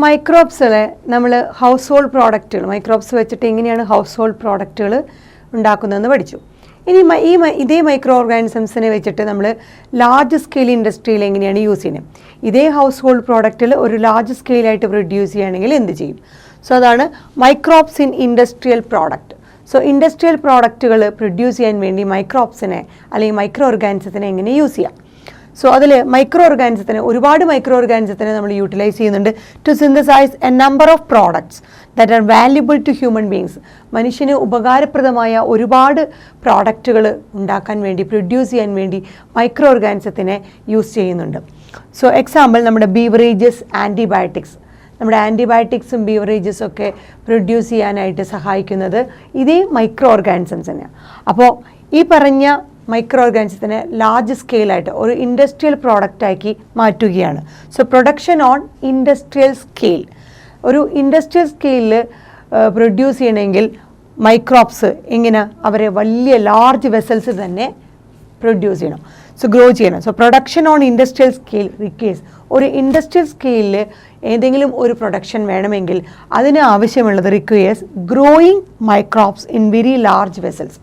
മൈക്രോബ്സിലെ നമ്മൾ house hold പ്രോഡക്റ്റുകൾ microbes വെച്ചിട്ട് എങ്ങനെയാണ് ഹൗസ് ഹോൾഡ് പ്രോഡക്റ്റുകൾ ഉണ്ടാക്കുന്നതെന്ന് പഠിച്ചു. ഇനി ഇതേ മൈക്രോ ഓർഗാനിസംസിനെ വെച്ചിട്ട് നമ്മൾ ലാർജ് സ്കെയിൽ ഇൻഡസ്ട്രിയിൽ എങ്ങനെയാണ് യൂസ് ചെയ്യുന്നത്? ഇതേ ഹൗസ് ഹോൾഡ് പ്രോഡക്റ്റിൽ ഒരു ലാർജ് സ്കെയിലായിട്ട് പ്രൊഡ്യൂസ് ചെയ്യുകയാണെങ്കിൽ എന്ത് ചെയ്യും? സോ അതാണ് microbes in industrial product. So industrial പ്രോഡക്റ്റുകൾ പ്രൊഡ്യൂസ് ചെയ്യാൻ വേണ്ടി മൈക്രോബ്സിനെ അല്ലെങ്കിൽ മൈക്രോ ഓർഗാനിസത്തിനെ എങ്ങനെ യൂസ് ചെയ്യാം? സോ അതിൽ ഒരുപാട് മൈക്രോ ഓർഗാനിസത്തിനെ നമ്മൾ യൂട്ടിലൈസ് ചെയ്യുന്നുണ്ട് to synthesise a number of products that are valuable to human beings. മനുഷ്യന് ഉപകാരപ്രദമായ ഒരുപാട് പ്രോഡക്റ്റുകൾ ഉണ്ടാക്കാൻ വേണ്ടി പ്രൊഡ്യൂസ് ചെയ്യാൻ വേണ്ടി മൈക്രോ ഓർഗാനിസത്തിനെ യൂസ് ചെയ്യുന്നുണ്ട്. സോ എക്സാമ്പിൾ നമ്മുടെ ബീവറേജസ്, ആൻറ്റിബയോട്ടിക്സ്. നമ്മുടെ ആൻറ്റിബയോട്ടിക്സും ബീവറേജസും ഒക്കെ പ്രൊഡ്യൂസ് ചെയ്യാനായിട്ട് സഹായിക്കുന്നത് ഇതേ മൈക്രോ ഓർഗാനിസംസ് തന്നെയാണ്. അപ്പോൾ ഈ പറഞ്ഞ മൈക്രോ ഓർഗാനിസത്തിനെ ലാർജ് സ്കെയിലായിട്ട് ഒരു ഇൻഡസ്ട്രിയൽ പ്രോഡക്റ്റാക്കി മാറ്റുകയാണ്. So production on industrial scale. ഒരു ഇൻഡസ്ട്രിയൽ സ്കെയിലിൽ പ്രൊഡ്യൂസ് ചെയ്യണമെങ്കിൽ മൈക്രോബ്സ് എങ്ങനെ അവരെ വലിയ ലാർജ് വെസൽസ് തന്നെ പ്രൊഡ്യൂസ് ചെയ്യണം, ഗ്രോ ചെയ്യണം. So production on industrial scale requires. ഒരു ഇൻഡസ്ട്രിയൽ സ്കെയിലിൽ ഏതെങ്കിലും ഒരു പ്രൊഡക്ഷൻ വേണമെങ്കിൽ അതിന് ആവശ്യമുള്ളത് requires growing microbes in very large vessels.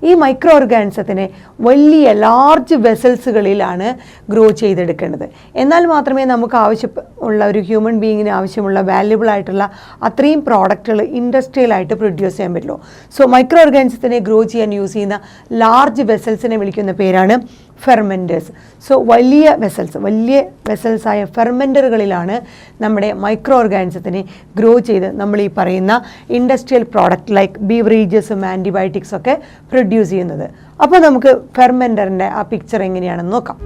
ഈ മൈക്രോ ഓർഗാനിസത്തിനെ വലിയ ലാർജ് വെസൽസുകളിലാണ് ഗ്രോ ചെയ്തെടുക്കേണ്ടത്. എന്നാൽ മാത്രമേ നമുക്ക് ആവശ്യമുള്ള ഒരു ഹ്യൂമൻ ബീയിങ്ങിന് ആവശ്യമുള്ള വാല്യുബിൾ ആയിട്ടുള്ള അത്രയും പ്രോഡക്റ്റുകൾ ഇൻഡസ്ട്രിയലായിട്ട് പ്രൊഡ്യൂസ് ചെയ്യാൻ പറ്റുള്ളൂ. സോ മൈക്രോ ഓർഗാനിസത്തിനെ ഗ്രോ ചെയ്യാൻ യൂസ് ചെയ്യുന്ന ലാർജ് വെസൽസിനെ വിളിക്കുന്ന പേരാണ് ഫെർമെൻറ്റേഴ്സ്. സോ വലിയ വെസൽസായ ഫെർമെൻറ്ററുകളിലാണ് നമ്മുടെ മൈക്രോ ഓർഗാനിസത്തിനെ ഗ്രോ ചെയ്ത് നമ്മൾ ഈ പറയുന്ന ഇൻഡസ്ട്രിയൽ പ്രോഡക്റ്റ് ലൈക്ക് ബീവറേജസും ആൻറ്റിബയോട്ടിക്സും ഒക്കെ പ്രൊഡ്യൂസ് ചെയ്യുന്നത്. അപ്പോൾ നമുക്ക് ഫെർമെൻറ്ററിൻ്റെ ആ പിക്ചർ എങ്ങനെയാണെന്ന് നോക്കാം.